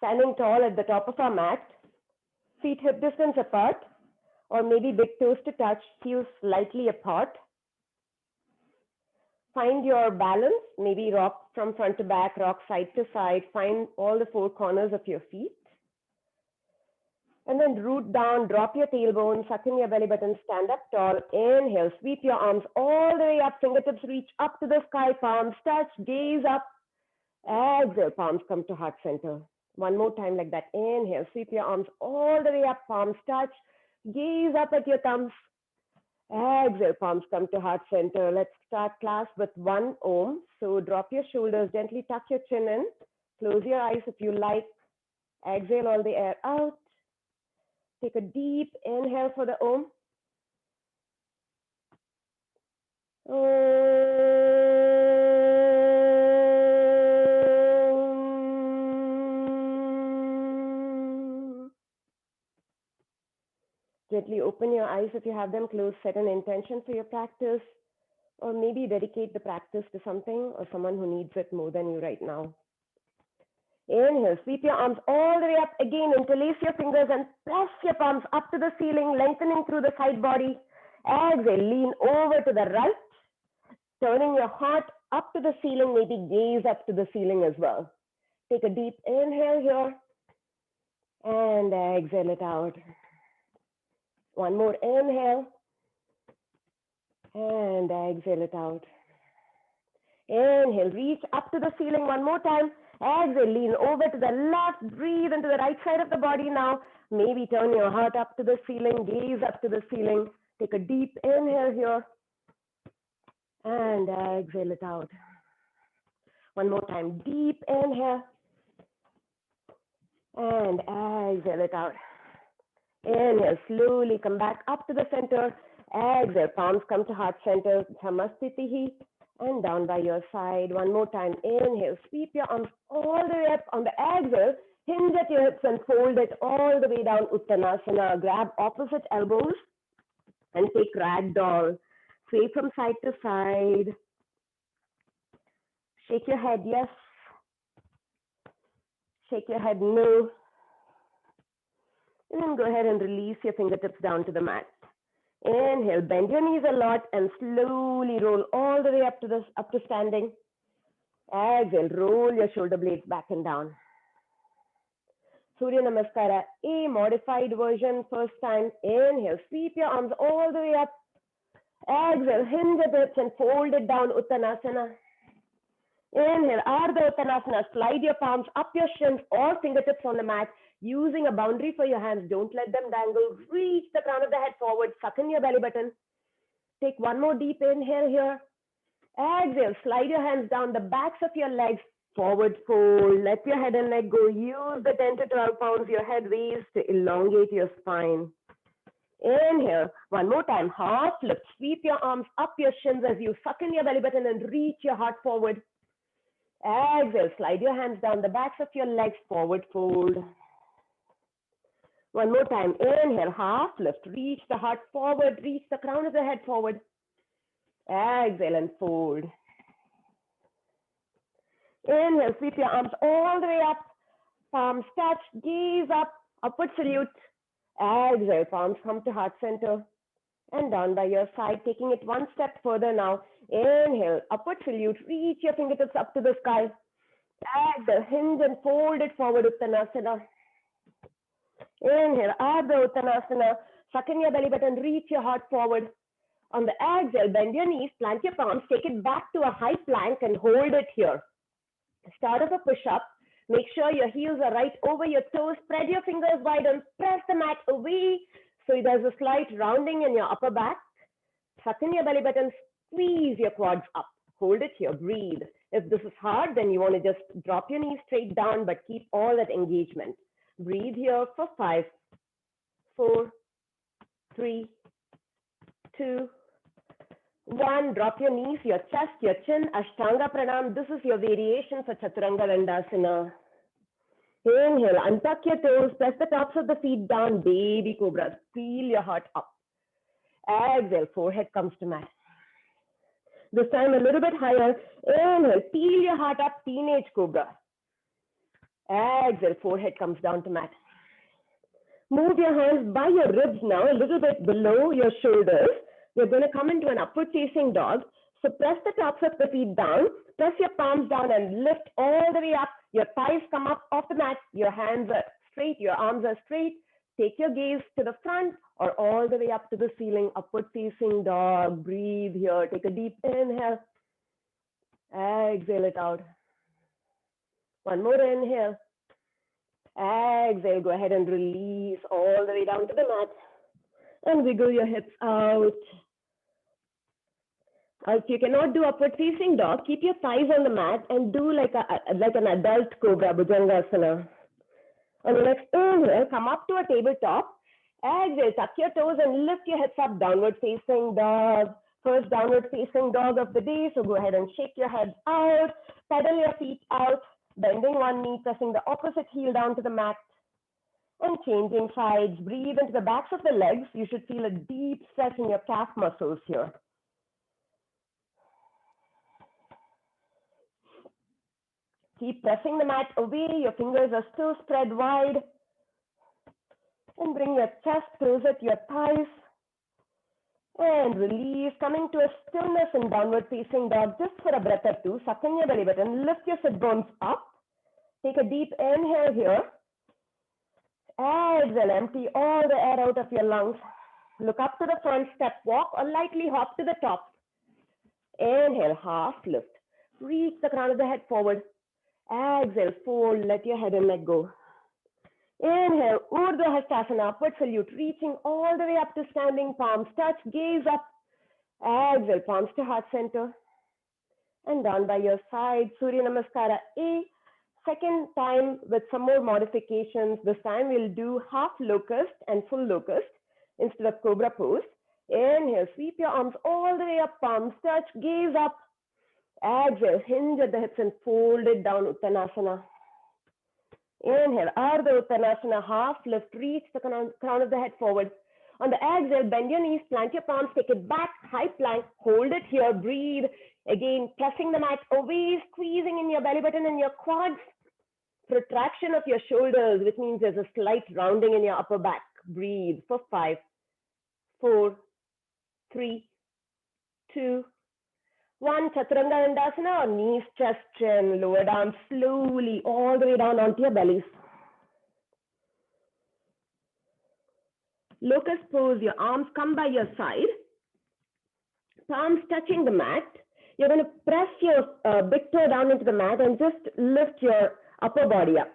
Standing tall at the top of our mat, feet hip distance apart, or maybe big toes to touch, heels slightly apart. Find your balance, maybe rock from front to back, rock side to side. Find all the four corners of your feet. And then root down, drop your tailbone, suck in your belly button, stand up tall. Inhale, sweep your arms all the way up, fingertips reach up to the sky, palms touch, gaze up. Exhale, palms come to heart center. One more time like that. Inhale, sweep your arms all the way up, palms touch, gaze up at your thumbs. Exhale, palms come to heart center. Let's start class with 1 Om. So drop your shoulders, gently tuck your chin in, close your eyes if you like. Exhale all the air out. Take a deep inhale for the Om. Gently open your eyes if you have them closed. Set an intention for your practice, or maybe dedicate the practice to something or someone who needs it more than you right now. Inhale, sweep your arms all the way up. Again, interlace your fingers and press your palms up to the ceiling, lengthening through the side body. Exhale, lean over to the right, turning your heart up to the ceiling, maybe gaze up to the ceiling as well. Take a deep inhale here and exhale it out. One more inhale and exhale it out. Inhale, reach up to the ceiling one more time. Exhale, lean over to the left, breathe into the right side of the body now. Maybe turn your heart up to the ceiling, gaze up to the ceiling. Take a deep inhale here and exhale it out. One more time, deep inhale and exhale it out. Inhale, slowly come back up to the center. Exhale, palms come to heart center, Samasthitihi, and down by your side. One more time, inhale, sweep your arms all the way up. On the exhale, hinge at your hips and fold it all the way down, Uttanasana. Grab opposite elbows and take ragdoll. Sway from side to side. Shake your head, yes. Shake your head, no. And then go ahead and release your fingertips down to the mat. Inhale, bend your knees a lot and slowly roll all the way up to standing. Exhale, roll your shoulder blades back and down. Surya Namaskara, a modified version, first time. Inhale, sweep your arms all the way up. Exhale, hinge the hips and fold it down, Uttanasana. Inhale, Ardha Uttanasana, slide your palms up your shins or fingertips on the mat, using a boundary for your hands. Don't let them dangle. Reach the crown of the head forward, suck in your belly button. Take one more deep inhale here. Exhale, slide your hands down the backs of your legs, forward fold. Let your head and neck go. Use the 10 to 12 pounds your head weighs to elongate your spine. Inhale, one more time, half lift. Sweep your arms up your shins as you suck in your belly button and reach your heart forward. Exhale, slide your hands down the backs of your legs, forward fold. One more time, inhale, half lift, reach the heart forward, reach the crown of the head forward. Exhale and fold. Inhale, sweep your arms all the way up, palms touch, gaze up, upward salute. Exhale, palms come to heart center and down by your side, taking it one step further now. Inhale, upward salute, reach your fingertips up to the sky. Exhale, hinge and fold it forward, Uttanasana. Inhale, Ardha Uttanasana, suck in your belly button, reach your heart forward. On the exhale, bend your knees, plant your palms, take it back to a high plank and hold it here. Start as a push-up. Make sure your heels are right over your toes. Spread your fingers wide and press the mat away. So there's a slight rounding in your upper back. Suck in your belly button, squeeze your quads up. Hold it here, breathe. If this is hard, then you want to just drop your knees straight down, but keep all that engagement. Breathe here for 5, 4, 3, 2, 1. Drop your knees, your chest, your chin, Ashtanga Pranam. This is your variation for Chaturanga Dandasana. Inhale, untuck your toes, press the tops of the feet down, baby cobra. Feel your heart up. Exhale, forehead comes to mat. This time a little bit higher. Inhale, feel your heart up, teenage cobra. Exhale, forehead comes down to mat. Move your hands by your ribs now, a little bit below your shoulders. We're going to come into an upward facing dog. So press the tops of the feet down, press your palms down and lift all the way up. Your thighs come up off the mat, your hands are straight, your arms are straight. Take your gaze to the front or all the way up to the ceiling, upward facing dog. Breathe here, take a deep inhale. Exhale it out. One more inhale. Exhale, go ahead and release all the way down to the mat. And wiggle your hips out. If you cannot do upward facing dog, keep your thighs on the mat and do like an adult cobra, Bhujangasana. On the next inhale, come up to a tabletop. Exhale, tuck your toes and lift your hips up, downward facing dog. First downward facing dog of the day, so go ahead and shake your head out, pedal your feet out, bending one knee, pressing the opposite heel down to the mat, and changing sides. Breathe into the backs of the legs. You should feel a deep stretch in your calf muscles here. Keep pressing the mat away. Your fingers are still spread wide. And bring your chest closer to your thighs. And release, coming to a stillness in downward facing dog just for a breath or two. Suck in your belly button, lift your sit bones up. Take a deep inhale here. Exhale, empty all the air out of your lungs. Look up to the front, step, walk, or lightly hop to the top. Inhale, half lift. Reach the crown of the head forward. Exhale, fold, let your head and neck go. Inhale, Urdhva Hastasana, upward salute, reaching all the way up to standing, palms touch, gaze up. Exhale, palms to heart center. And down by your side, Surya Namaskara A. Second time with some more modifications. This time we'll do half locust and full locust instead of cobra pose. Inhale, sweep your arms all the way up, palms touch, gaze up. Exhale, hinge at the hips and fold it down, Uttanasana. Inhale, Ardha Uttanasana, half lift, reach the crown of the head forward. On the exhale, bend your knees, plant your palms, take it back, high plank, hold it here, breathe. Again, pressing the mat away, squeezing in your belly button and your quads. Protraction of your shoulders, which means there's a slight rounding in your upper back. Breathe for 5, 4, 3, 2, 1. Chaturanga Dandasana, or knees, chest, chin, lower down slowly, all the way down onto your bellies. Locust pose, your arms come by your side, palms touching the mat. You're going to press your big toe down into the mat and just lift your upper body up.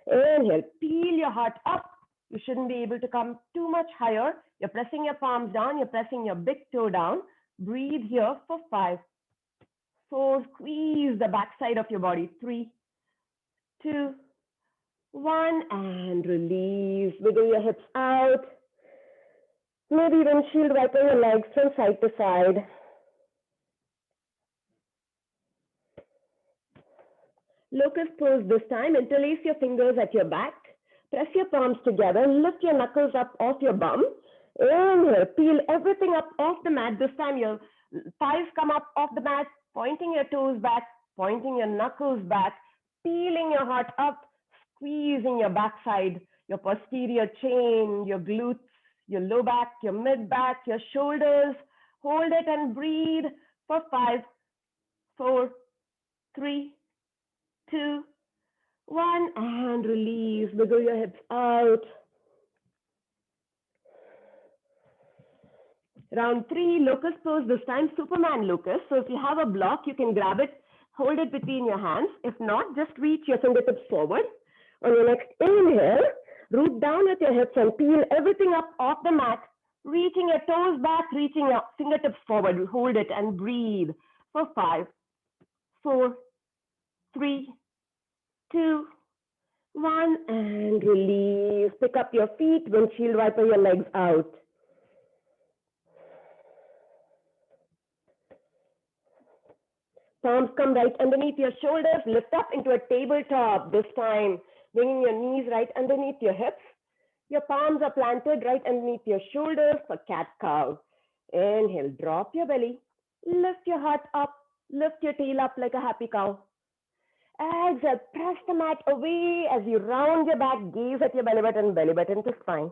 Inhale, peel your heart up. You shouldn't be able to come too much higher. You're pressing your palms down, you're pressing your big toe down. Breathe here for 5, 4, squeeze the backside of your body. 3, 2, 1, and release. Wiggle your hips out. Maybe windshield wiper your legs from side to side. Locust pose this time. Interlace your fingers at your back. Press your palms together. Lift your knuckles up off your bum. Inhale, peel everything up off the mat. This time your thighs come up off the mat, pointing your toes back, pointing your knuckles back, peeling your heart up, squeezing your backside, your posterior chain, your glutes, your low back, your mid back, your shoulders. Hold it and breathe for 5, 4, 3, 2, 1, and release. Wiggle your hips out. Round 3, locust pose, this time Superman locust. So if you have a block, you can grab it, hold it between your hands. If not, just reach your fingertips forward. On your next inhale, root down with your hips and peel everything up off the mat, reaching your toes back, reaching your fingertips forward. Hold it and breathe for 5, 4, 3, 2, 1, and release. Pick up your feet, windshield wiper your legs out. Palms come right underneath your shoulders, lift up into a tabletop this time, bringing your knees right underneath your hips. Your palms are planted right underneath your shoulders for cat-cow. Inhale, drop your belly, lift your heart up, lift your tail up like a happy cow. Exhale, press the mat away as you round your back, gaze at your belly button to spine.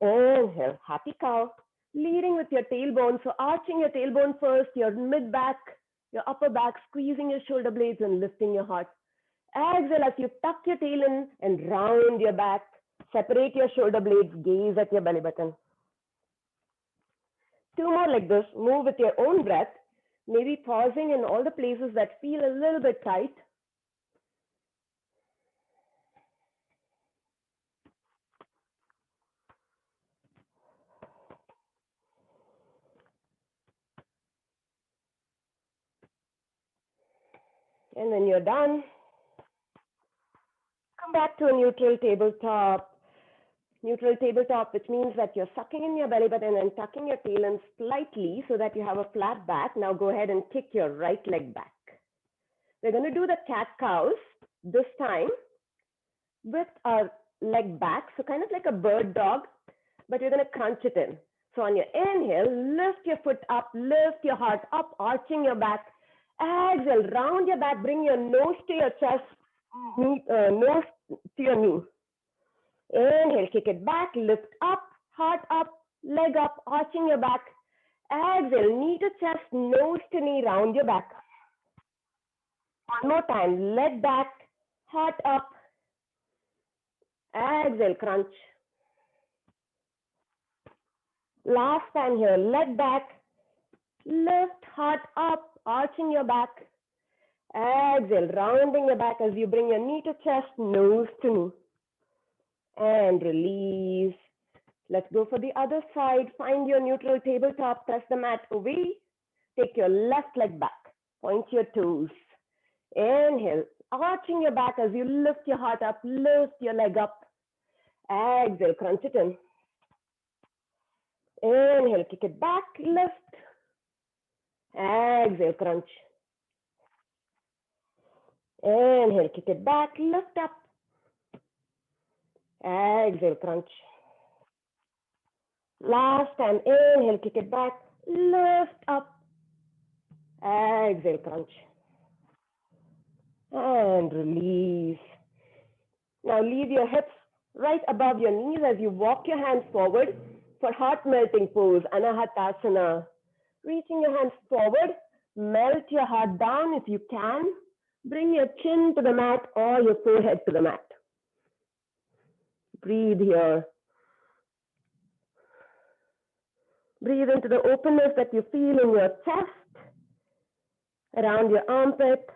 Inhale, happy cow, leading with your tailbone. So arching your tailbone first, your mid back, your upper back, squeezing your shoulder blades and lifting your heart. Exhale as you tuck your tail in and round your back. Separate your shoulder blades, gaze at your belly button. Two more like this. Move with your own breath, maybe pausing in all the places that feel a little bit tight. And when you're done, come back to a neutral tabletop. Neutral tabletop, which means that you're sucking in your belly button and tucking your tail in slightly so that you have a flat back. Now go ahead and kick your right leg back. We're going to do the cat cows this time with our leg back. So kind of like a bird dog, but you're going to crunch it in. So on your inhale, lift your foot up, lift your heart up, arching your back. Exhale, round your back, bring your nose to your chest, nose to your knee. Inhale, kick it back, lift up, heart up, leg up, arching your back. Exhale, knee to chest, nose to knee, round your back. One more time, leg back, heart up. Exhale, crunch. Last time here, leg back, lift, heart up, arching your back. Exhale, rounding your back as you bring your knee to chest, nose to knee. And release. Let's go for the other side. Find your neutral tabletop, press the mat away. Take your left leg back, point your toes. Inhale, arching your back as you lift your heart up, lift your leg up. Exhale, crunch it in. Inhale, kick it back, lift. Exhale, crunch. Inhale, kick it back, lift up. Exhale, crunch. Last time, inhale, kick it back, lift up. Exhale, crunch. And release. Now leave your hips right above your knees as you walk your hands forward for heart melting pose, Anahatasana. Reaching your hands forward, melt your heart down if you can. Bring your chin to the mat or your forehead to the mat. Breathe here. Breathe into the openness that you feel in your chest, around your armpit.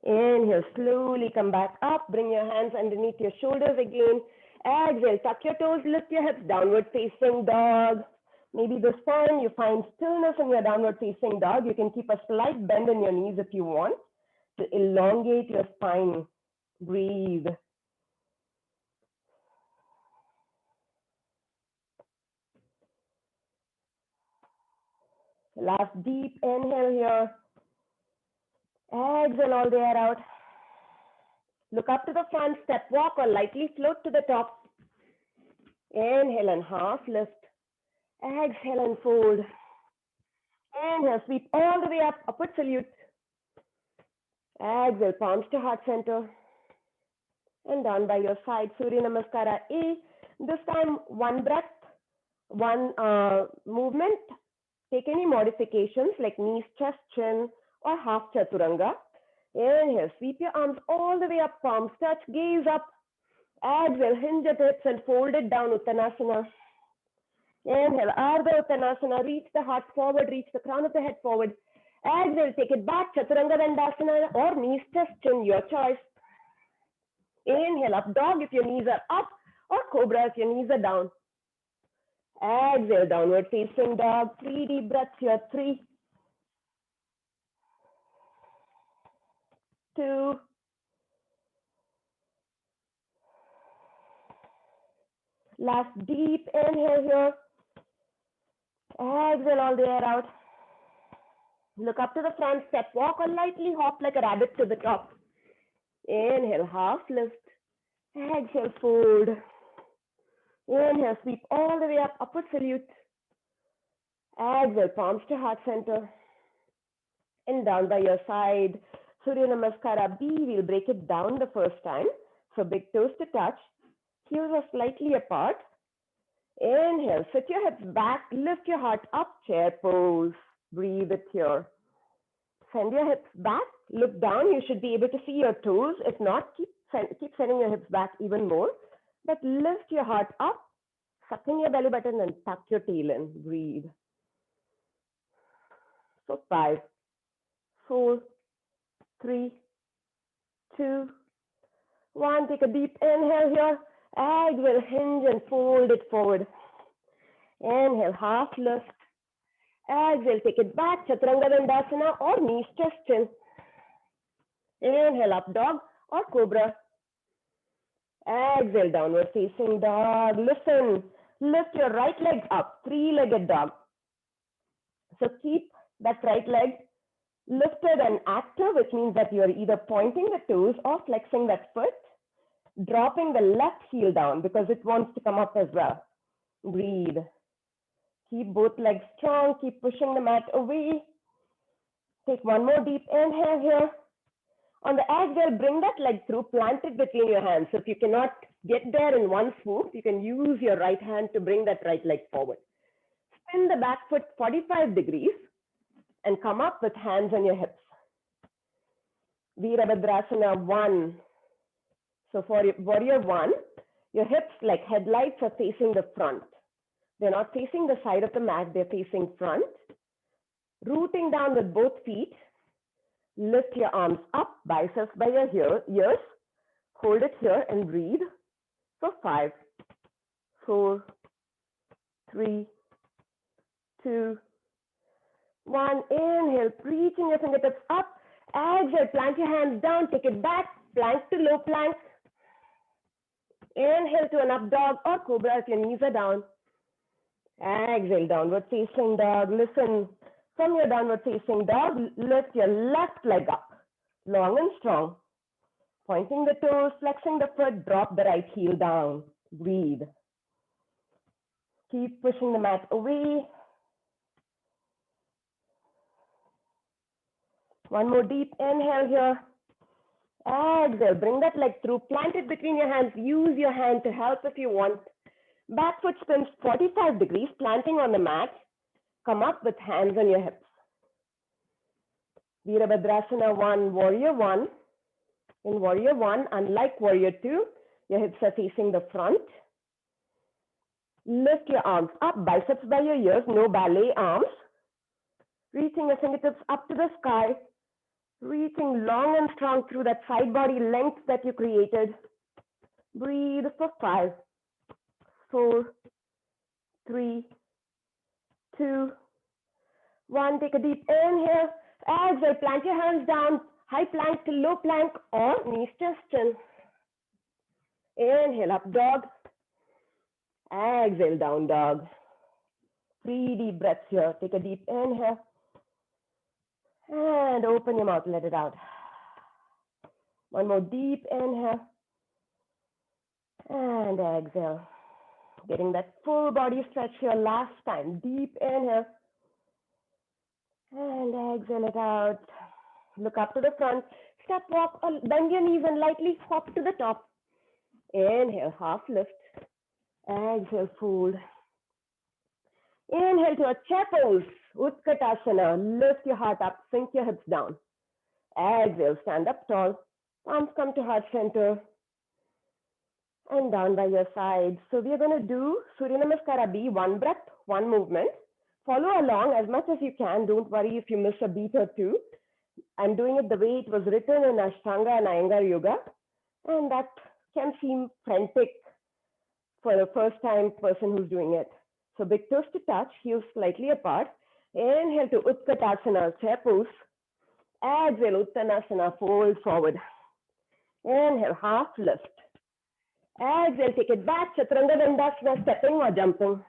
Inhale, slowly come back up. Bring your hands underneath your shoulders again. Exhale, tuck your toes, lift your hips, downward facing dog. Maybe this time you find stillness in your downward facing dog. You can keep a slight bend in your knees if you want to elongate your spine. Breathe. Last deep inhale here. Exhale all the air out. Look up to the front, step walk or lightly float to the top. Inhale and half lift. Exhale and fold. Inhale, sweep all the way up, upward salute. Exhale, palms to heart center. And down by your side, Surya Namaskara A. This time, one breath, one movement. Take any modifications like knees, chest, chin, or half chaturanga. Inhale, sweep your arms all the way up, palms touch, gaze up. Exhale, hinge at hips and fold it down, Uttanasana. Inhale, Ardha Uttanasana, reach the heart forward, reach the crown of the head forward. Exhale, take it back, Chaturanga Dandasana or knees, chest, chin, your choice. Inhale, up dog if your knees are up, or cobra if your knees are down. Exhale, downward facing dog. 3 deep breaths here. 3, 2, last deep inhale here. Exhale all the air out. Look up to the front, step walk or lightly hop like a rabbit to the top. Inhale, half lift. Exhale, fold. Inhale, sweep all the way up, upward salute. Exhale, palms to heart center. And down by your side. Surya Namaskara B, we'll break it down the first time. So big toes to touch. Heels are slightly apart. Inhale, sit your hips back, lift your heart up, chair pose. Breathe it here. Send your hips back, look down. You should be able to see your toes. If not, keep sending your hips back even more. But lift your heart up, suck in your belly button and tuck your tail in. Breathe. So 5, 4, 3, 2, 1. Take a deep inhale here. Exhale, hinge and fold it forward. Inhale, half lift. Exhale, take it back, Chaturanga Dandasana or knees chest chin. Inhale, up dog or cobra. Exhale, downward facing dog. Listen, lift your right leg up, three-legged dog. So keep that right leg lifted and active, which means that you're either pointing the toes or flexing that foot, dropping the left heel down because it wants to come up as well. Breathe. Keep both legs strong, keep pushing the mat away. Take one more deep inhale here. On the exhale, bring that leg through, plant it between your hands. So if you cannot get there in one swoop, you can use your right hand to bring that right leg forward. Spin the back foot 45 degrees and come up with hands on your hips. Virabhadrasana 1. So for warrior 1, your hips like headlights are facing the front. They're not facing the side of the mat, they're facing front. Rooting down with both feet. Lift your arms up, biceps by your ears. Hold it here and breathe for 5, 4, 3, 2, 1. Inhale, reaching your fingertips up. Exhale, plant your hands down, take it back, plank to low plank. Inhale to an up dog or cobra if your knees are down. Exhale, downward facing dog. Listen, from your downward facing dog, lift your left leg up, long and strong. Pointing the toes, flexing the foot, drop the right heel down. Breathe. Keep pushing the mat away. One more deep inhale here. Exhale, bring that leg through, plant it between your hands. Use your hand to help if you want. Back foot spins 45 degrees, planting on the mat. Come up with hands on your hips. Virabhadrasana 1, warrior 1. In warrior 1, unlike warrior 2, your hips are facing the front. Lift your arms up, biceps by your ears, no ballet arms. Reaching your fingertips up to the sky. Reaching long and strong through that side body length that you created. Breathe for 5, 4, 3, 2, 1. Take a deep inhale. Exhale, plant your hands down. High plank to low plank or knees chest chin. Inhale, up dog. Exhale, down dog. 3 deep breaths here. Take a deep inhale. And open your mouth, let it out. One more deep inhale. And exhale. Getting that full body stretch here last time. Deep inhale. And exhale it out. Look up to the front. Step walk or bend your knees and lightly hop to the top. Inhale, half lift. Exhale, fold. Inhale to a chair pose. Utkatasana. Lift your heart up, sink your hips down. Exhale, stand up tall. Palms come to heart center. And down by your side. So we are going to do Surya Namaskara B, one breath, one movement. Follow along as much as you can. Don't worry if you miss a beat or two. I'm doing it the way it was written in Ashtanga and Iyengar Yoga. And that can seem frantic for the first time person who's doing it. So big toes to touch, heels slightly apart. Inhale to Utkatasana, chair pose. Exhale, Uttanasana, fold forward. Inhale, half lift. Exhale, take it back, Chaturanga Dandasana, stepping or jumping.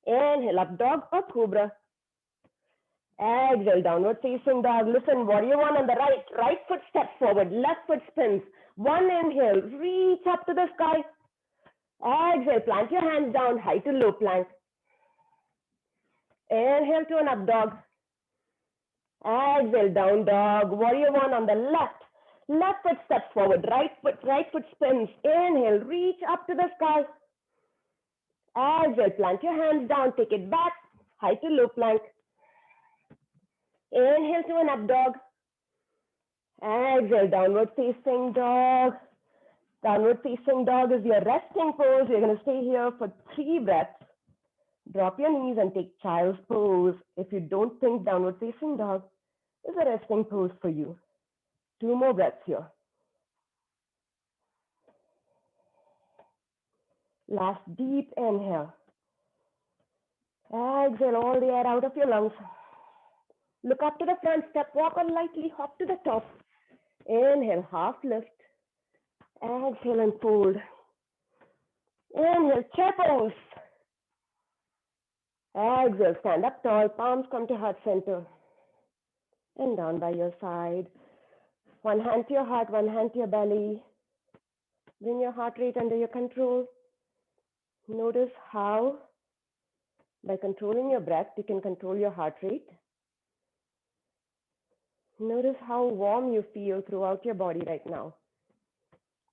Inhale, up dog or cobra. Exhale, downward facing dog. Listen, warrior 1 on the right. Right foot steps forward, left foot spins. One inhale, reach up to the sky. Exhale, plant your hands down, high to low plank. Inhale to an up dog. Exhale, down dog. Warrior one on the left. Left foot steps forward, right foot spins. Inhale, reach up to the sky. Exhale, plant your hands down, take it back, high to low plank. Inhale to an up dog. Exhale, downward facing dog. Downward facing dog is your resting pose. You're going to stay here for 3 breaths. Drop your knees and take child's pose if you don't think downward facing dog is a resting pose for you. 2 more breaths here. Last deep inhale. Exhale all the air out of your lungs. Look up to the front, step, walk or lightly hop to the top. Inhale, half lift. Exhale and fold. Inhale, chair pose. Exhale, stand up tall, palms come to heart center. And down by your side. One hand to your heart, one hand to your belly. Bring your heart rate under your control. Notice how, by controlling your breath, you can control your heart rate. Notice how warm you feel throughout your body right now.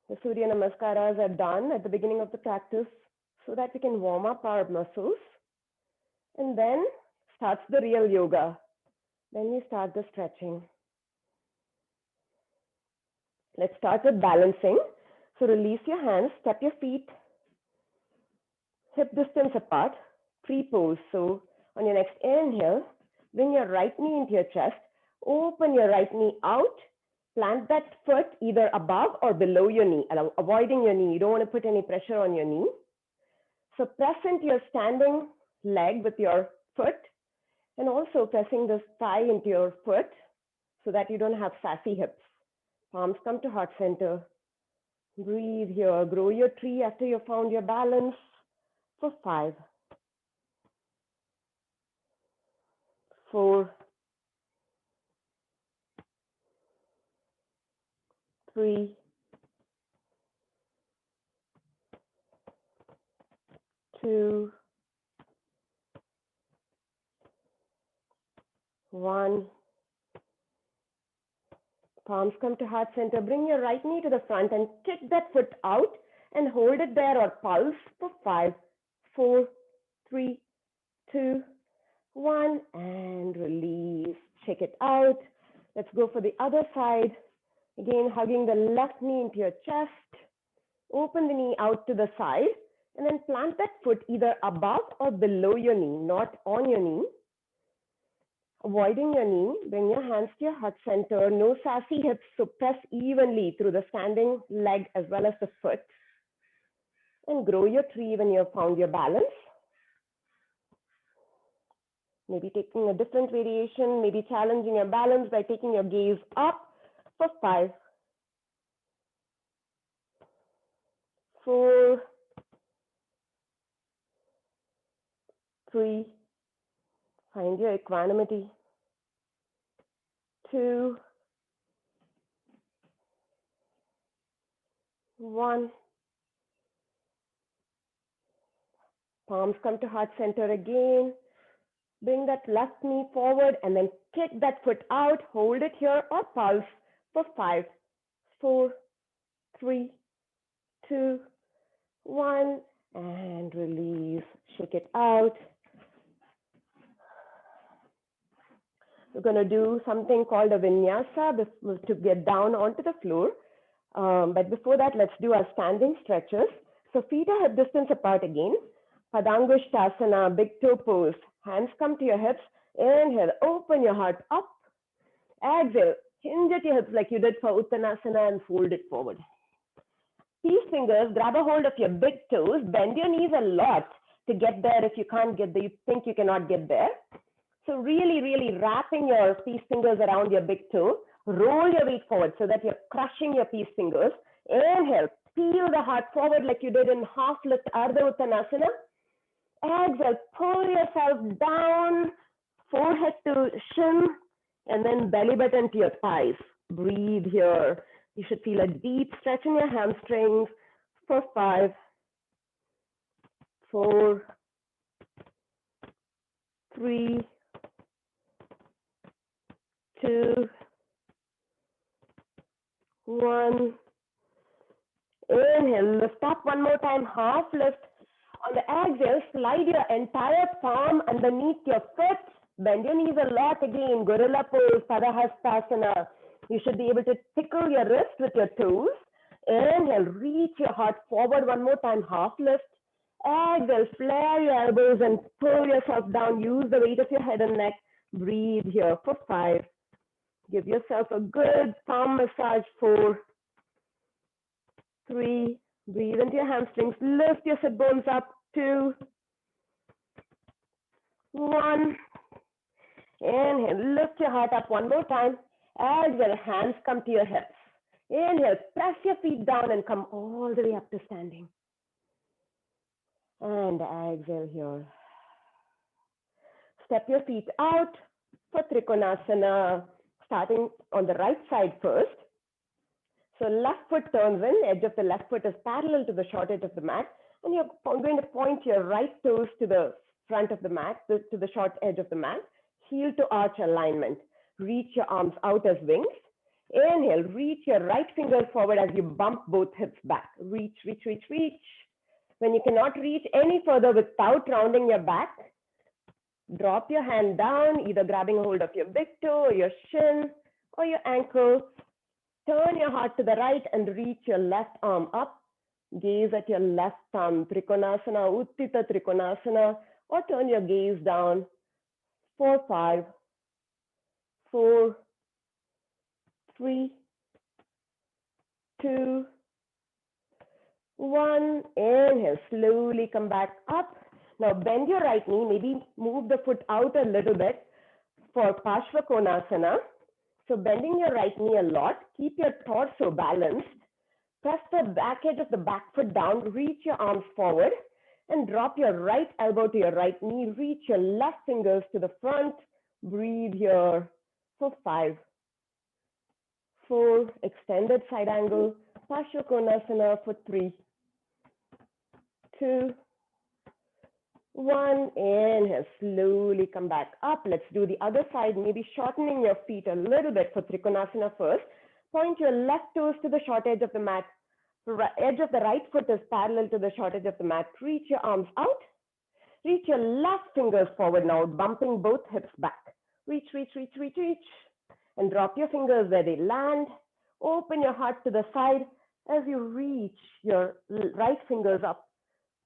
The Surya Namaskaras are done at the beginning of the practice so that we can warm up our muscles. And then starts the real yoga. Then you start the stretching. Let's start with balancing. So release your hands, step your feet hip distance apart, tree pose. So on your next inhale, bring your right knee into your chest, open your right knee out, plant that foot either above or below your knee, avoiding your knee. You don't want to put any pressure on your knee. So press into your standing leg with your foot and also pressing this thigh into your foot so that you don't have sassy hips. Palms come to heart center. Breathe here. Grow your tree after you found your balance for 5, 4, 3, 2, 1. Palms come to heart center. Bring your right knee to the front and kick that foot out and hold it there or pulse for 5, 4, 3, 2, 1, and release. Check it out. Let's go for the other side. Again, hugging the left knee into your chest. Open the knee out to the side and then plant that foot either above or below your knee, not on your knee. Avoiding your knee, bring your hands to your heart center. No sassy hips, so press evenly through the standing leg as well as the foot. And grow your tree when you have found your balance. Maybe taking a different variation, maybe challenging your balance by taking your gaze up for 5, 4, 3, find your equanimity, 2, 1. Palms come to heart center again. Bring that left knee forward and then kick that foot out. Hold it here or pulse for 5, 4, 3, 2, 1. And release. Shake it out. We're going to do something called a vinyasa to get down onto the floor. But before that, let's do our standing stretches. So feet are hip distance apart again. Padangusthasana, big toe pose. Hands come to your hips. Inhale, open your heart up. Exhale, hinge at your hips like you did for Uttanasana and fold it forward. Peace fingers, grab a hold of your big toes. Bend your knees a lot to get there if you can't get there, you think you cannot get there. So really, really wrapping your peace fingers around your big toe. Roll your weight forward so that you're crushing your peace fingers. Inhale, peel the heart forward like you did in half lift Ardha Uttanasana. Exhale, pull yourself down, forehead to shin, and then belly button to your thighs. Breathe here. You should feel a deep stretch in your hamstrings for 5, 4, 3, 2, 1. Inhale, lift up one more time, half lift. On the exhale, slide your entire palm underneath your foot. Bend your knees a lot again, gorilla pose, Padahastasana. You should be able to tickle your wrist with your toes. Inhale, reach your heart forward one more time, half lift. Exhale, flare your elbows and pull yourself down. Use the weight of your head and neck. Breathe here for 5. Give yourself a good palm massage. 4, 3, breathe into your hamstrings. Lift your sit bones up. 2, 1. Inhale, lift your heart up one more time. Exhale, hands come to your hips. Inhale, press your feet down and come all the way up to standing. And exhale here. Step your feet out for Trikonasana, starting on the right side first. So left foot turns in, edge of the left foot is parallel to the short edge of the mat, and you're going to point your right toes to the front of the mat, to the short edge of the mat, heel to arch alignment. Reach your arms out as wings. Inhale, reach your right fingers forward as you bump both hips back. Reach, reach, reach, reach. When you cannot reach any further without rounding your back, drop your hand down, either grabbing hold of your big toe or your shin or your ankle. Turn your heart to the right and reach your left arm up. Gaze at your left thumb, Trikonasana, Uttita Trikonasana, or turn your gaze down. 4, 5, 4, 3, 2, 1. Inhale, slowly come back up. Now bend your right knee, maybe move the foot out a little bit for Parshva Konasana. So bending your right knee a lot, keep your torso balanced. Press the back edge of the back foot down, reach your arms forward, and drop your right elbow to your right knee. Reach your left fingers to the front. Breathe here for 5, 4, extended side angle, Parshva Konasana for 3, 2, 1. Inhale, slowly come back up. Let's do the other side, maybe shortening your feet a little bit for Trikonasana first. Point your left toes to the short edge of the mat. The edge of the right foot is parallel to the short edge of the mat. Reach your arms out. Reach your left fingers forward now, bumping both hips back. Reach, reach, reach, reach, reach. And drop your fingers where they land. Open your heart to the side as you reach your right fingers up,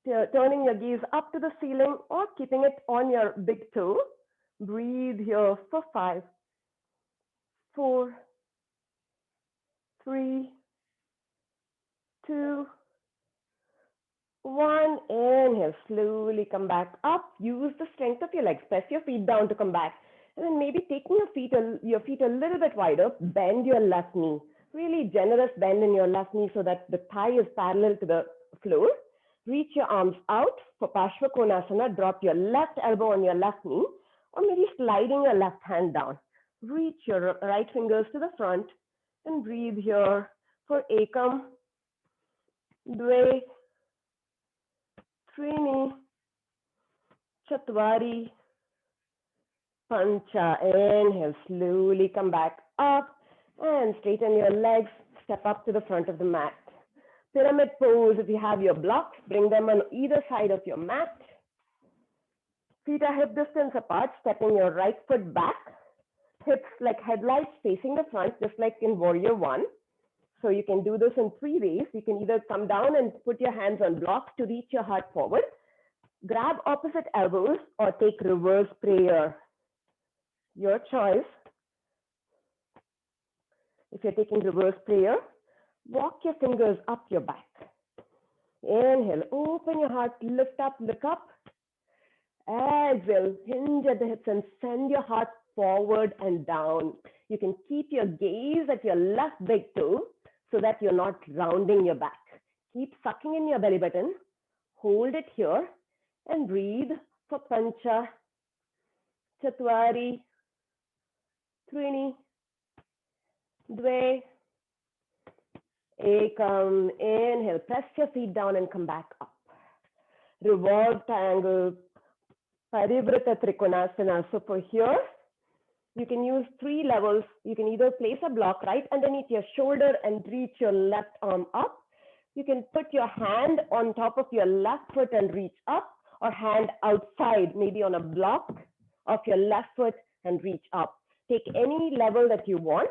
turning your gaze up to the ceiling or keeping it on your big toe. Breathe here for 5, 4, 3, 2, 1. Inhale, slowly come back up. Use the strength of your legs. Press your feet down to come back. And then maybe taking your feet a little bit wider, bend your left knee. Really generous bend in your left knee so that the thigh is parallel to the floor. Reach your arms out for Parshva Konasana. Drop your left elbow on your left knee, or maybe sliding your left hand down. Reach your right fingers to the front and breathe here for Ekam, Dve, Trini, Chatvari, Pancha. Inhale, slowly come back up and straighten your legs. Step up to the front of the mat. Pyramid pose. If you have your blocks, bring them on either side of your mat. Feet are hip distance apart, stepping your right foot back. Hips like headlights facing the front, just like in Warrior 1. So you can do this in 3 ways. You can either come down and put your hands on blocks to reach your heart forward, grab opposite elbows, or take reverse prayer. Your choice. If you're taking reverse prayer, walk your fingers up your back. Inhale, open your heart, lift up, look up. Exhale, hinge at the hips and send your heart forward and down. You can keep your gaze at your left big toe so that you're not rounding your back. Keep sucking in your belly button. Hold it here and breathe for Pancha, Chatvari, Trini, Dve, Ekam, inhale, press your feet down and come back up. Revolve triangle, Parivrata Trikonasana. So for here, you can use 3 levels. You can either place a block right underneath your shoulder and reach your left arm up. You can put your hand on top of your left foot and reach up, or hand outside, maybe on a block of your left foot and reach up. Take any level that you want.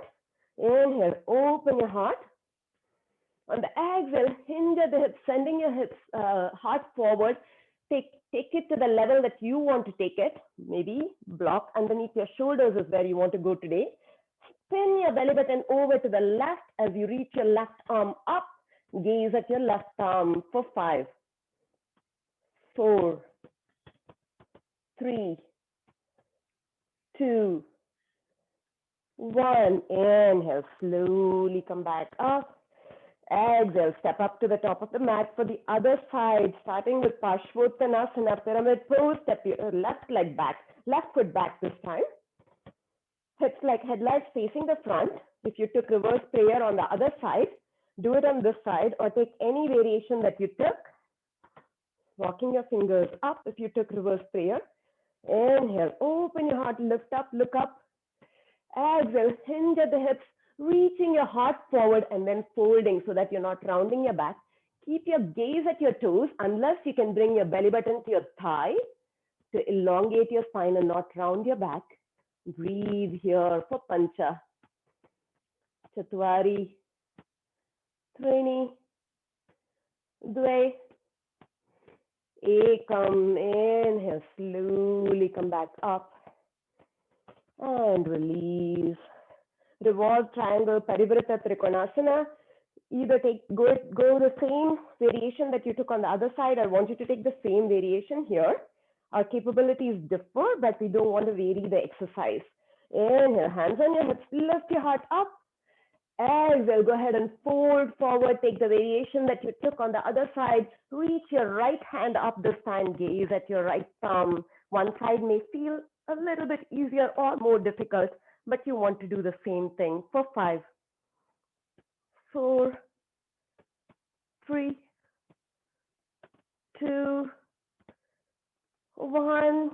Inhale, open your heart. On the exhale, hinge at the hips, sending your hips, heart forward. Take it to the level that you want to take it. Maybe block underneath your shoulders is where you want to go today. Spin your belly button over to the left as you reach your left arm up. Gaze at your left arm for 5, 4, 3, 2, 1. Inhale, slowly come back up. Exhale, step up to the top of the mat for the other side, starting with Parshvottanasana, pyramid pose. Step your left leg back, left foot back this time. Hips like headlights facing the front. If you took reverse prayer on the other side, do it on this side, or take any variation that you took. Walking your fingers up if you took reverse prayer. Inhale, open your heart, lift up, look up. Exhale, hinge at the hips, reaching your heart forward and then folding so that you're not rounding your back. Keep your gaze at your toes unless you can bring your belly button to your thigh to elongate your spine and not round your back. Breathe here for Pancha. Chatwari, Trini, Dve, Ekam. Inhale, slowly come back up and release. Revolve triangle, Parivrata Trikonasana. Either go the same variation that you took on the other side. I want you to take the same variation here. Our capabilities differ, but we don't want to vary the exercise. Inhale, hands on your hips, lift your heart up. Exhale, go ahead and fold forward. Take the variation that you took on the other side. Reach your right hand up this time. Gaze at your right thumb. One side may feel a little bit easier or more difficult, but you want to do the same thing for 5, 4, 3, 2, 1.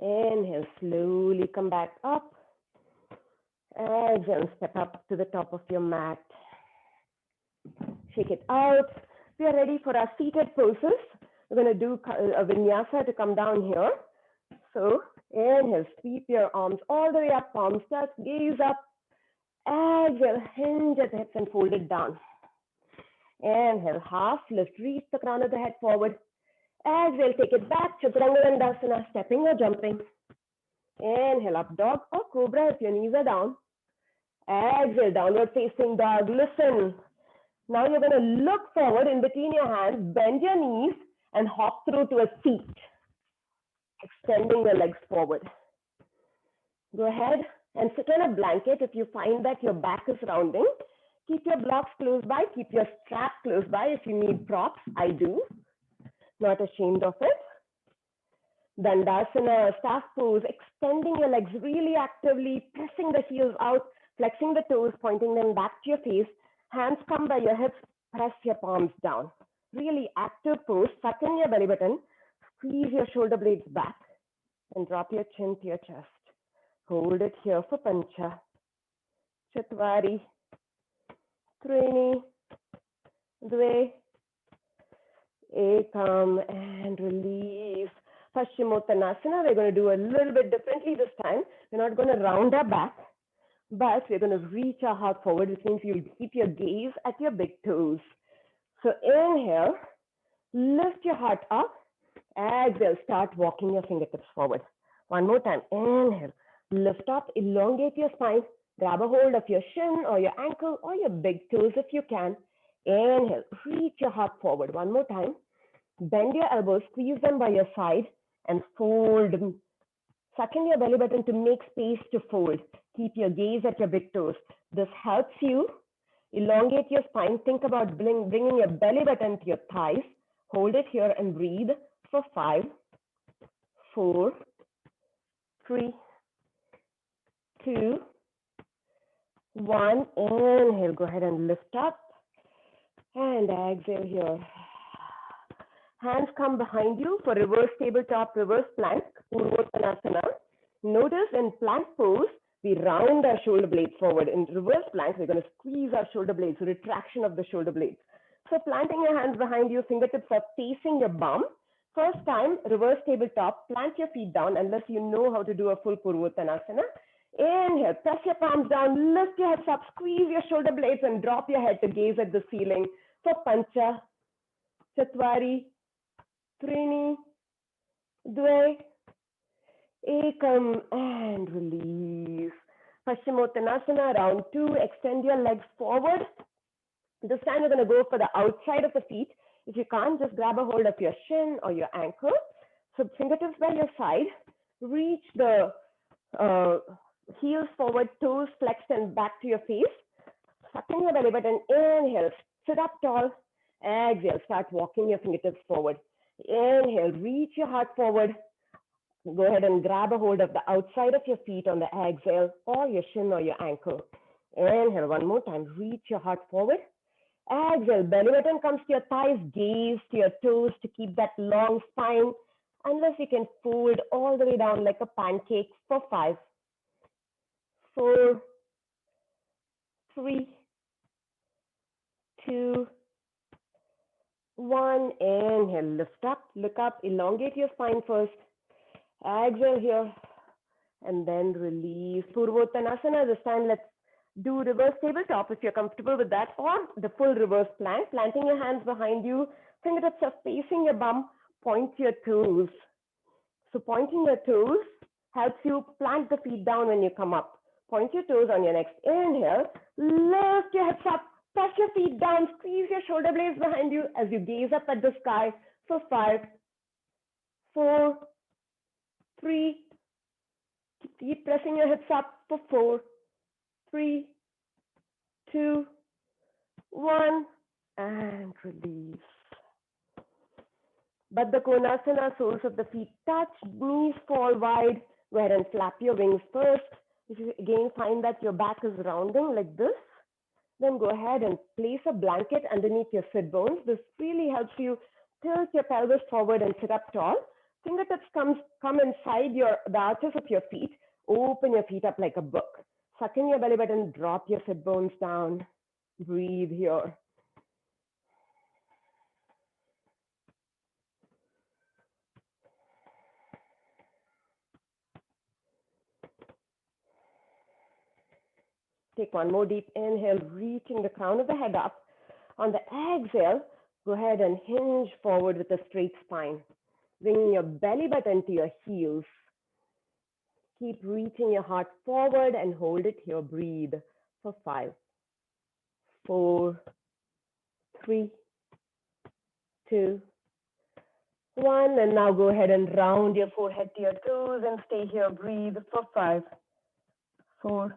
Inhale, slowly come back up. Exhale, step up to the top of your mat. Shake it out. We are ready for our seated poses. We're going to do a vinyasa to come down here. So inhale, sweep your arms all the way up, palms touch, gaze up. Exhale, hinge at the hips and fold it down. Inhale, half lift, reach the crown of the head forward. Exhale, take it back, Chaturanga Dandasana, stepping or jumping. Inhale, up dog or cobra if your knees are down. Exhale, downward facing dog. Listen. Now you're going to look forward in between your hands, bend your knees, and hop through to a seat, extending your legs forward. Go ahead and sit on a blanket if you find that your back is rounding. Keep your blocks close by. Keep your strap close by if you need props. I do. Not ashamed of it. Dandasana, staff pose, extending your legs really actively, pressing the heels out, flexing the toes, pointing them back to your face. Hands come by your hips, press your palms down. Really active pose, suck in your belly button, squeeze your shoulder blades back, and drop your chin to your chest. Hold it here for Pancha. Chatwari, Trini, Dve, Ekam, and release. Paschimottanasana, we're going to do a little bit differently this time. We're not going to round our back, but we're going to reach our heart forward, which means you'll keep your gaze at your big toes. So inhale, lift your heart up. Exhale, start walking your fingertips forward. One more time. Inhale, lift up, elongate your spine. Grab a hold of your shin or your ankle or your big toes if you can. Inhale, reach your heart forward. One more time. Bend your elbows, squeeze them by your side, and fold. Suck in your belly button to make space to fold. Keep your gaze at your big toes. This helps you elongate your spine. Think about bringing your belly button to your thighs. Hold it here and breathe for 5, 4, 3, 2, 1. Inhale, go ahead and lift up. And exhale here. Hands come behind you for reverse tabletop, reverse plank, Purvottanasana. Notice in plank pose, we round our shoulder blades forward. In reverse plank, we're going to squeeze our shoulder blades, retraction of the shoulder blades. So planting your hands behind you, fingertips are facing your bum. First time, reverse tabletop, plant your feet down unless you know how to do a full Purvottanasana. Inhale, press your palms down, lift your hips up, squeeze your shoulder blades and drop your head to gaze at the ceiling for Pancha, Chatwari, Trini, Dve, Ekam, and release. Paschimottanasana, round 2, extend your legs forward. This time we're going to go for the outside of the feet. If you can't, just grab a hold of your shin or your ankle. So fingertips by your side, reach the heels forward, toes flexed and back to your face. Suck in your belly button, inhale, sit up tall. Exhale, start walking your fingertips forward. Inhale, reach your heart forward. Go ahead and grab a hold of the outside of your feet on the exhale or your shin or your ankle. Inhale, one more time, reach your heart forward. Exhale, belly button comes to your thighs, gaze to your toes to keep that long spine. Unless you can fold all the way down like a pancake for 5, 4, 3, 2, 1. Inhale, lift up, look up, elongate your spine first. Exhale here, and then release. Purvottanasana, this time let's do reverse tabletop if you're comfortable with that, or the full reverse plank, planting your hands behind you, fingertips are facing your bum, point your toes. So pointing your toes helps you plant the feet down when you come up. Point your toes on your next inhale, lift your hips up, touch your feet down, squeeze your shoulder blades behind you as you gaze up at the sky for 5, 4, 3, keep pressing your hips up for 4, 3, 2, 1, and release. Baddha Konasana, soles of the feet touch, knees fall wide. Go ahead and flap your wings first. If you again find that your back is rounding like this, then go ahead and place a blanket underneath your sit bones. This really helps you tilt your pelvis forward and sit up tall. Fingertips come inside the arches of your feet. Open your feet up like a book. Suck in your belly button, drop your sit bones down. Breathe here. Take one more deep inhale, reaching the crown of the head up. On the exhale, go ahead and hinge forward with a straight spine. Bringing your belly button to your heels. Keep reaching your heart forward and hold it here. Breathe for 5, 4, 3, 2, 1. And now go ahead and round your forehead to your toes and stay here. Breathe for 5, 4,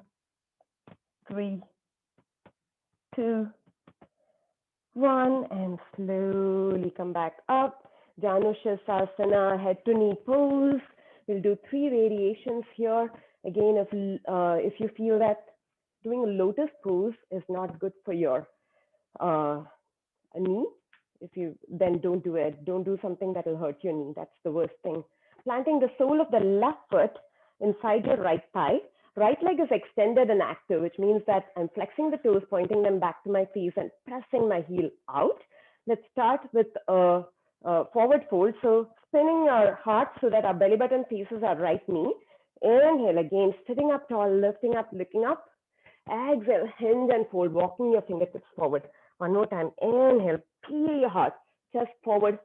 3, 2, 1. And slowly come back up. Janushirasana, head to knee pose. We'll do 3 variations here. Again, if you feel that doing a lotus pose is not good for your knee, then don't do it. Don't do something that will hurt your knee. That's the worst thing. Planting the sole of the left foot inside your right thigh. Right leg is extended and active, which means that I'm flexing the toes, pointing them back to my face and pressing my heel out. Let's start with a forward fold. So spinning our heart so that our belly button faces our right knee. Inhale again, sitting up tall, lifting up, looking up. Exhale, hinge and fold, walking your fingertips forward. One more time. Inhale, peel your heart, chest forward.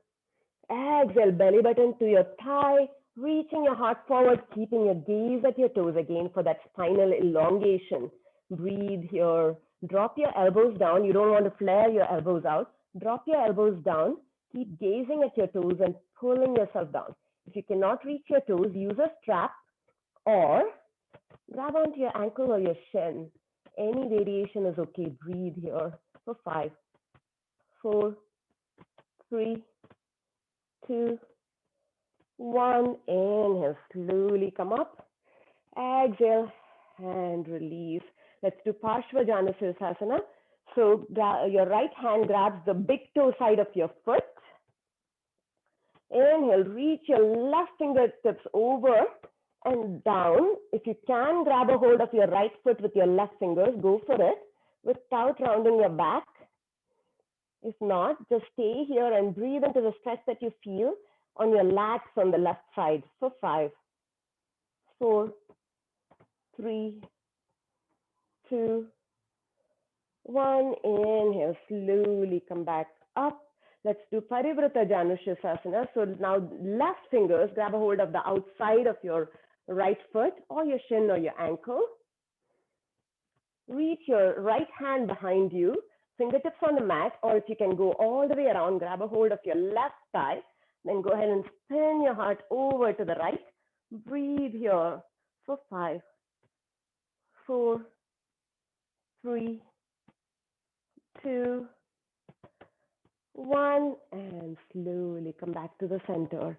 Exhale, belly button to your thigh, reaching your heart forward, keeping your gaze at your toes again for that spinal elongation. Breathe here. Drop your elbows down. You don't want to flare your elbows out. Drop your elbows down. Keep gazing at your toes and pulling yourself down. If you cannot reach your toes, use a strap or grab onto your ankle or your shin. Any variation is okay. Breathe here for 5, 4, 3, 2, 1. Inhale, slowly come up. Exhale and release. Let's do Parshva Janushirasana. So your right hand grabs the big toe side of your foot. Inhale, reach your left fingertips over and down. If you can grab a hold of your right foot with your left fingers, go for it without rounding your back. If not, just stay here and breathe into the stretch that you feel on your lats on the left side for 5, 4, 3, 2, 1. Inhale, slowly come back up. Let's do Parivrata Janushirasana. So now left fingers grab a hold of the outside of your right foot or your shin or your ankle. Reach your right hand behind you, fingertips on the mat, or if you can go all the way around, grab a hold of your left thigh. Then go ahead and spin your heart over to the right. Breathe here for 5, 4, 3, 2, 1, and slowly come back to the center.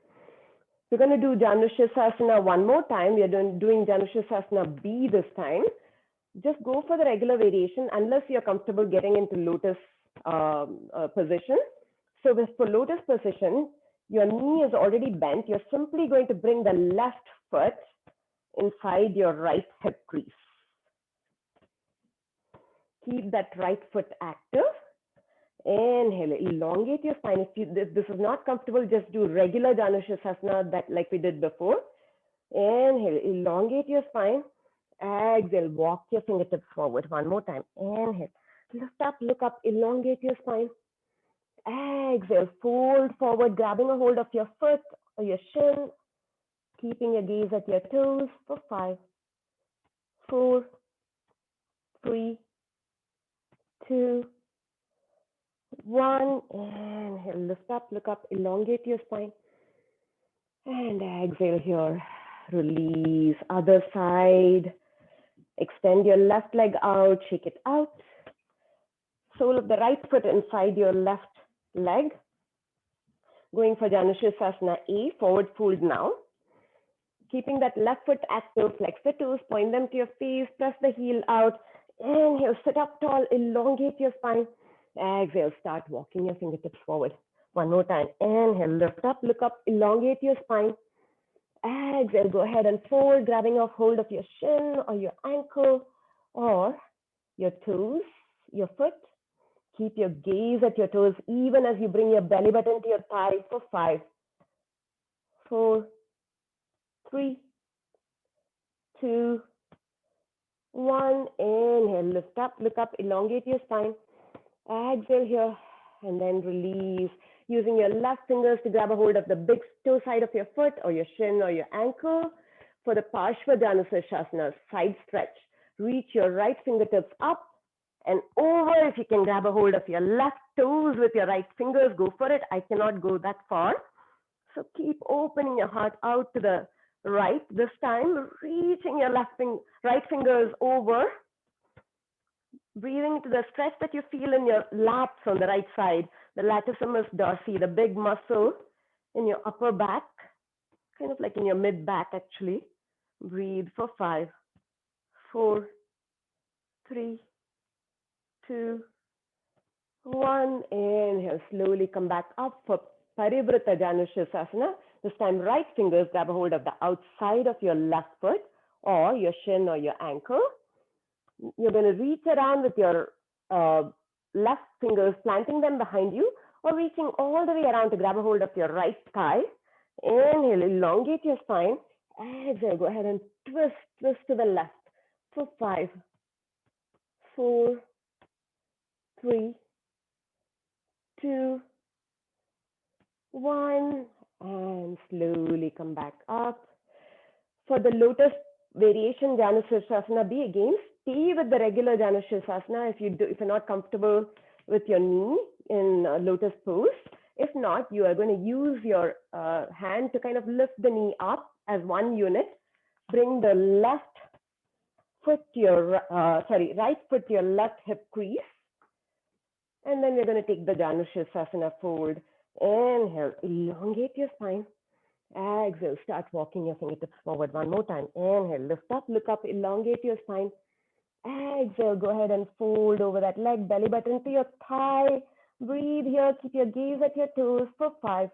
We're going to do Janushirasana one more time. We are doing Janushirasana B this time. Just go for the regular variation unless you're comfortable getting into lotus position. So for lotus position, your knee is already bent. You're simply going to bring the left foot inside your right hip crease. Keep that right foot active. Inhale, elongate your spine. If this is not comfortable, just do regular Janushirasana that like we did before. Inhale, elongate your spine. Exhale, walk your fingertips forward. One more time. Inhale, lift up, look up, elongate your spine. Exhale, fold forward, grabbing a hold of your foot or your shin, keeping your gaze at your toes for 5, 4, 3, 2, 1. Inhale, lift up, look up, elongate your spine. And exhale here. Release. Other side. Extend your left leg out, shake it out. Sole of the right foot inside your left leg. Going for Janushirasana A, forward fold now. Keeping that left foot active, flex the toes, point them to your face, press the heel out. Inhale, sit up tall, elongate your spine. Exhale, start walking your fingertips forward. One more time. Inhale, lift up, look up, elongate your spine. Exhale, go ahead and fold, grabbing off hold of your shin or your ankle or your toes, your foot. Keep your gaze at your toes even as you bring your belly button to your thigh for 5, 4, 3, 2, 1. Inhale, lift up, look up, elongate your spine. Exhale here and then release. Using your left fingers to grab a hold of the big toe side of your foot or your shin or your ankle. For the Parshva Janushirasana, side stretch. Reach your right fingertips up and over. If you can grab a hold of your left toes with your right fingers, go for it. I cannot go that far. So keep opening your heart out to the right. This time, reaching your right fingers over. Breathing into the stretch that you feel in your lats on the right side, the latissimus dorsi, the big muscle in your upper back, kind of like in your mid back actually. Breathe for 5, 4, 3, 2, 1. Inhale, slowly come back up for Parivrata Janushirasana. This time, right fingers grab a hold of the outside of your left foot or your shin or your ankle. You're going to reach around with your left fingers, planting them behind you, or reaching all the way around to grab a hold of your right thigh. Inhale, elongate your spine. Exhale, go ahead and twist to the left for 5, 4, 3, 2, 1, and slowly come back up. For the variation Janushirasana B, again, stay with the regular Janushirasana if you're not comfortable with your knee in lotus pose. If not, you are going to use your hand to kind of lift the knee up as one unit. Bring the right foot to your left hip crease. And then we're going to take the Janushirasana forward. Inhale, elongate your spine. Exhale, start walking your fingertips forward. One more time. Inhale, lift up, look up, elongate your spine. Exhale, go ahead and fold over that leg, belly button to your thigh. Breathe here, keep your gaze at your toes for 5,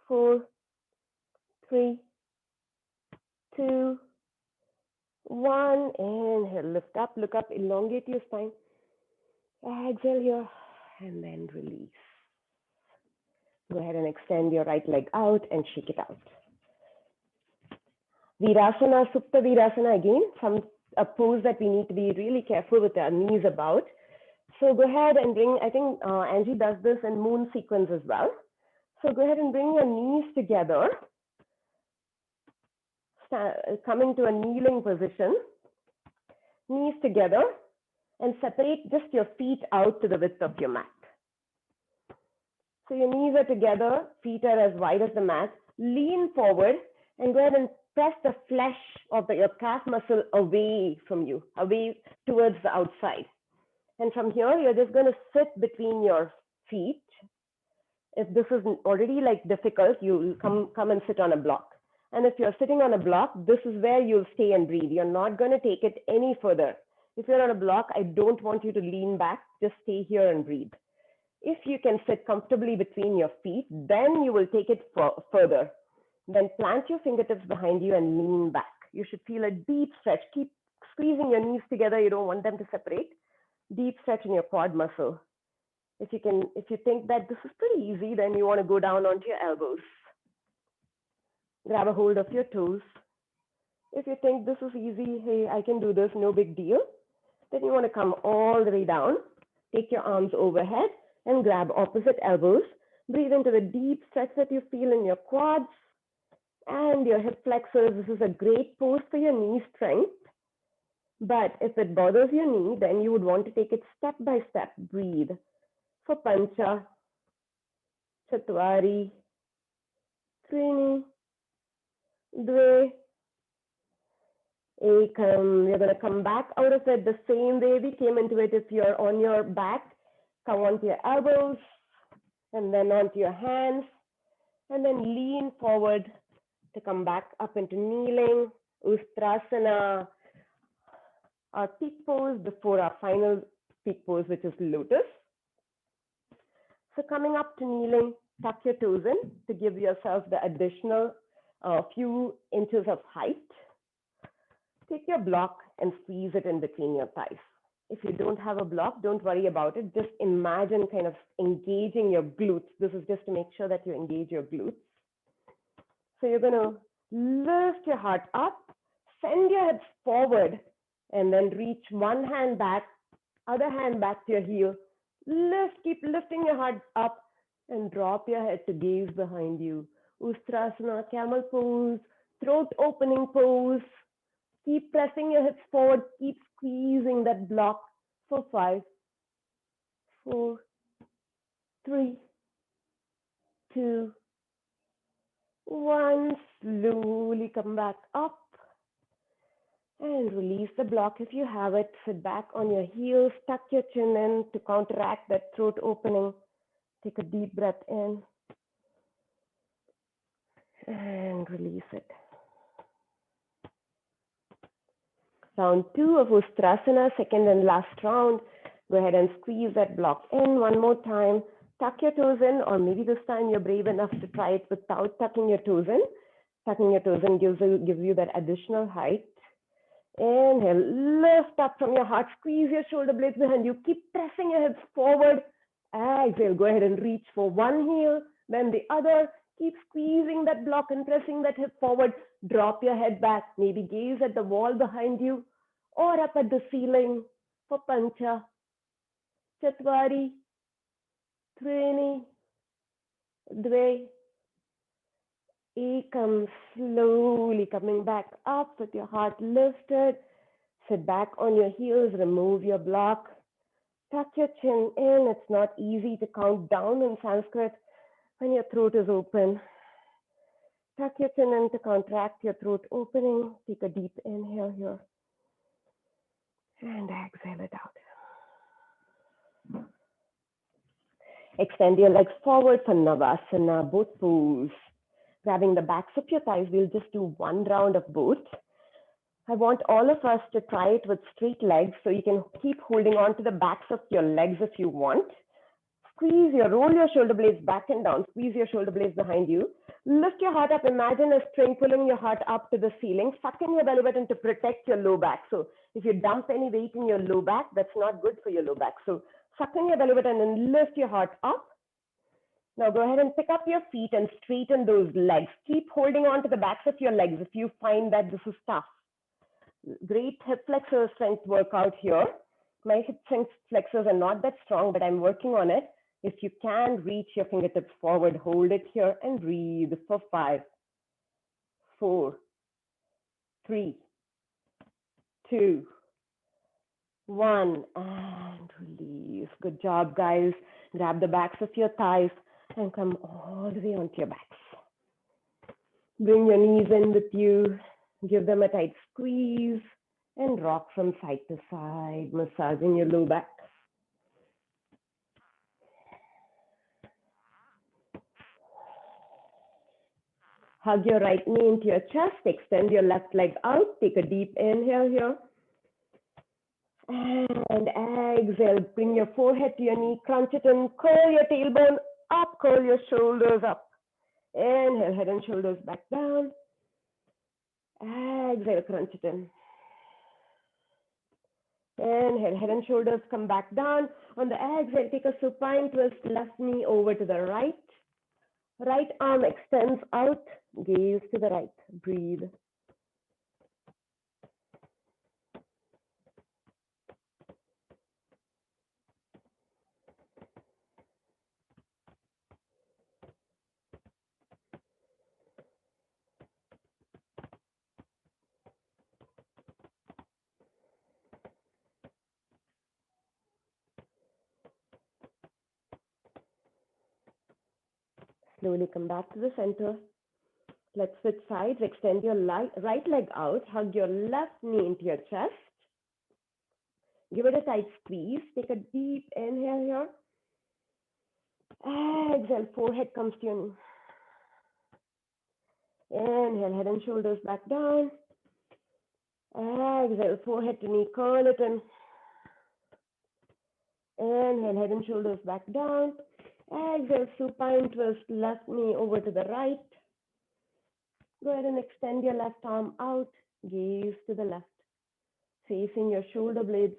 4, 3, 2, 1. Inhale, lift up, look up, elongate your spine. Exhale here, and then release. Go ahead and extend your right leg out and shake it out. Virasana, Supta Virasana again, a pose that we need to be really careful with our knees about. So go ahead and bring, I think Angie does this in moon sequence as well. So go ahead and bring your knees together, coming to a kneeling position, knees together, and separate just your feet out to the width of your mat. So your knees are together, feet are as wide as the mat. Lean forward and go ahead and press the flesh of your calf muscle away from you, away towards the outside. And from here, you're just going to sit between your feet. If this is already like difficult, you'll come and sit on a block. And if you're sitting on a block, this is where you'll stay and breathe. You're not going to take it any further. If you're on a block, I don't want you to lean back. Just stay here and breathe. If you can sit comfortably between your feet, then you will take it further. Then plant your fingertips behind you and lean back. You should feel a deep stretch. Keep squeezing your knees together. You don't want them to separate. Deep stretch in your quad muscle. If you think that this is pretty easy, then you want to go down onto your elbows. Grab a hold of your toes. If you think this is easy, hey, I can do this, no big deal. Then you want to come all the way down. Take your arms overhead and grab opposite elbows. Breathe into the deep stretch that you feel in your quads and your hip flexors. This is a great pose for your knee strength. But if it bothers your knee, then you would want to take it step by step. Breathe. For Pancha, Chatwari, Trini, Dve, Ekam. You're going to come back out of it the same way we came into it. If you're on your back, come onto your elbows and then onto your hands and then lean forward to come back up into kneeling, Ustrasana, our peak pose before our final peak pose, which is lotus. So coming up to kneeling, tuck your toes in to give yourself the additional few inches of height. Take your block and squeeze it in between your thighs. If you don't have a block, don't worry about it. Just imagine kind of engaging your glutes. This is just to make sure that you engage your glutes. So you're going to lift your heart up, send your hips forward, and then reach one hand back, other hand back to your heel. Lift, keep lifting your heart up and drop your head to gaze behind you. Ustrasana, camel pose, throat opening pose. Keep pressing your hips forward, keep squeezing that block for 5, 4, 3, 2, 1. Slowly come back up and release the block if you have it. Sit back on your heels, tuck your chin in to counteract that throat opening. Take a deep breath in and release it. Round 2 of Ustrasana, second and last round. Go ahead and squeeze that block in one more time. Tuck your toes in, or maybe this time you're brave enough to try it without tucking your toes in. Tucking your toes in gives you that additional height. Inhale, lift up from your heart, squeeze your shoulder blades behind you. Keep pressing your hips forward. Exhale, go ahead and reach for one heel, then the other. Keep squeezing that block and pressing that hip forward. Drop your head back, maybe gaze at the wall behind you or up at the ceiling for Pancha, Chatwari, Trini, Dve, Ekam. Slowly coming back up with your heart lifted. Sit back on your heels, remove your block. Tuck your chin in. It's not easy to count down in Sanskrit when your throat is open. Tuck your chin in to contract your throat opening. Take a deep inhale here. And exhale it out. Extend your legs forward for Navasana, both pose. Grabbing the backs of your thighs, we'll just do one round of both. I want all of us to try it with straight legs, so you can keep holding on to the backs of your legs if you want. Roll your shoulder blades back and down, squeeze your shoulder blades behind you. Lift your heart up, imagine a string pulling your heart up to the ceiling. Suck in your belly button to protect your low back. So if you dump any weight in your low back, that's not good for your low back. So suck in your belly button and lift your heart up. Now go ahead and pick up your feet and straighten those legs. Keep holding on to the backs of your legs if you find that this is tough. Great hip flexor strength workout here. My hip flexors are not that strong, but I'm working on it. If you can, reach your fingertips forward, hold it here and breathe for 5, 4, 3, 2, 1, and release. Good job, guys. Grab the backs of your thighs and come all the way onto your backs. Bring your knees in with you. Give them a tight squeeze and rock from side to side, massaging your low back. Hug your right knee into your chest. Extend your left leg out. Take a deep inhale here. And exhale. Bring your forehead to your knee. Crunch it in. Curl your tailbone up. Curl your shoulders up. Inhale, head and shoulders back down. Exhale, crunch it in. Inhale, head and shoulders come back down. On the exhale, take a supine twist. Left knee over to the right. Right arm extends out. Gaze to the right. Breathe. Slowly come back to the center. Let's switch sides. Extend your right leg out. Hug your left knee into your chest. Give it a tight squeeze. Take a deep inhale here. Exhale, forehead comes to your knee. Inhale, head and shoulders back down. Exhale, forehead to knee, curl it in. Inhale, head and shoulders back down. Exhale, supine twist, left knee over to the right. Go ahead and extend your left arm out. Gaze to the left. Facing your shoulder blades,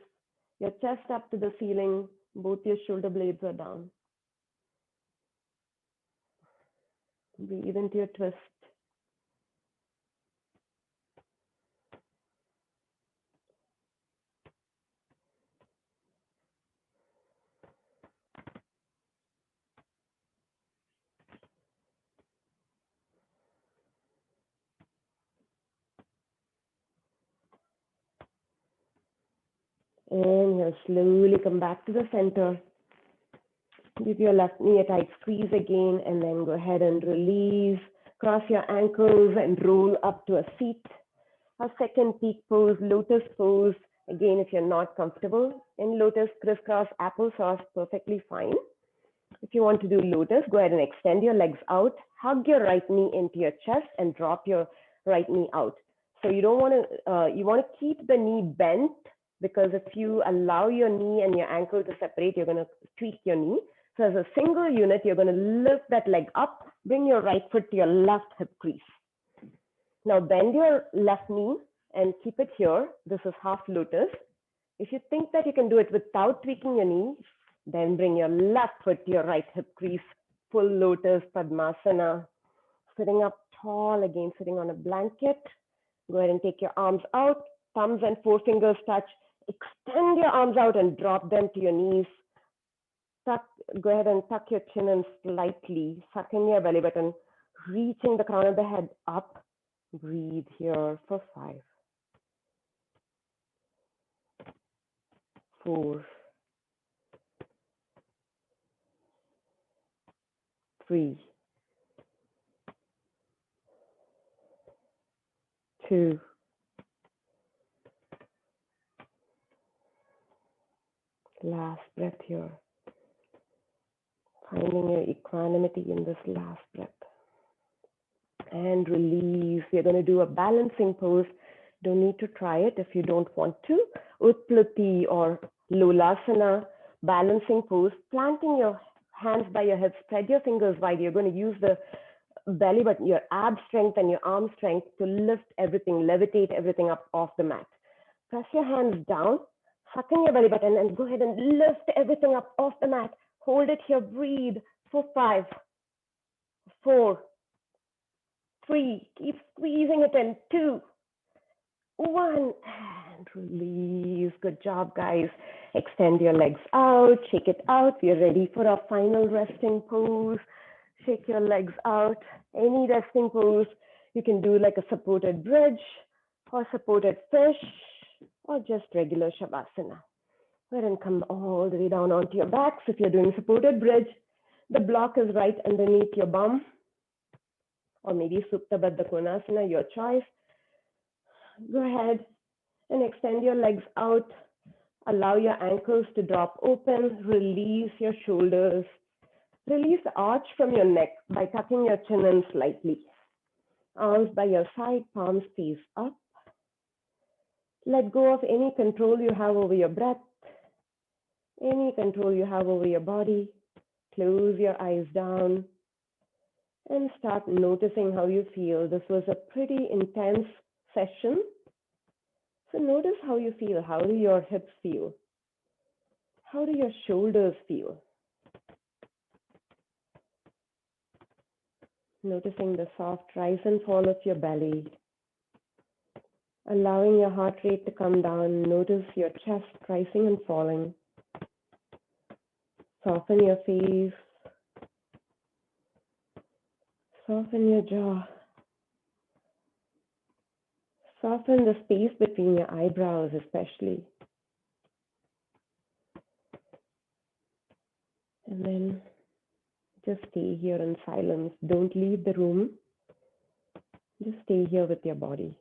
your chest up to the ceiling. Both your shoulder blades are down. Breathe into your twist. Inhale, slowly come back to the center. Give your left knee a tight squeeze again, and then go ahead and release. Cross your ankles and roll up to a seat. A second peak pose, lotus pose. Again, if you're not comfortable in lotus, crisscross applesauce, perfectly fine. If you want to do lotus, go ahead and extend your legs out. Hug your right knee into your chest and drop your right knee out. So you don't want to, you want to keep the knee bent, because if you allow your knee and your ankle to separate, you're going to tweak your knee. So as a single unit, you're going to lift that leg up, bring your right foot to your left hip crease. Now bend your left knee and keep it here. This is half lotus. If you think that you can do it without tweaking your knee, then bring your left foot to your right hip crease. Full lotus, Padmasana. Sitting up tall, again sitting on a blanket. Go ahead and take your arms out. Thumbs and forefingers touch. Extend your arms out and drop them to your knees. Go ahead and tuck your chin in slightly. Suck in your belly button. Reaching the crown of the head up. Breathe here for 5, 4, 3, 2, 1. Last breath here. Finding your equanimity in this last breath. And release. We're going to do a balancing pose. Don't need to try it if you don't want to. Utplati or Lulasana, balancing pose, planting your hands by your hips, spread your fingers wide. You're going to use the belly button, your ab strength and your arm strength to lift everything, levitate everything up off the mat. Press your hands down, suck in your belly button, and go ahead and lift everything up off the mat. Hold it here, breathe for 5, 4, 3, keep squeezing it in, 2, 1, and release. Good job, guys. Extend your legs out, shake it out. We are ready for our final resting pose. Shake your legs out. Any resting pose, you can do like a supported bridge or supported fish or just regular Shavasana. Go ahead and come all the way down onto your backs. If you're doing supported bridge, the block is right underneath your bum, or maybe Supta Baddha Konasana, your choice. Go ahead and extend your legs out. Allow your ankles to drop open. Release your shoulders. Release the arch from your neck by tucking your chin in slightly. Arms by your side, palms face up. Let go of any control you have over your breath, any control you have over your body. Close your eyes down and start noticing how you feel. This was a pretty intense session. So notice how you feel. How do your hips feel? How do your shoulders feel? Noticing the soft rise and fall of your belly. Allowing your heart rate to come down. Notice your chest rising and falling. Soften your face. Soften your jaw. Soften the space between your eyebrows especially. And then just stay here in silence. Don't leave the room. Just stay here with your body.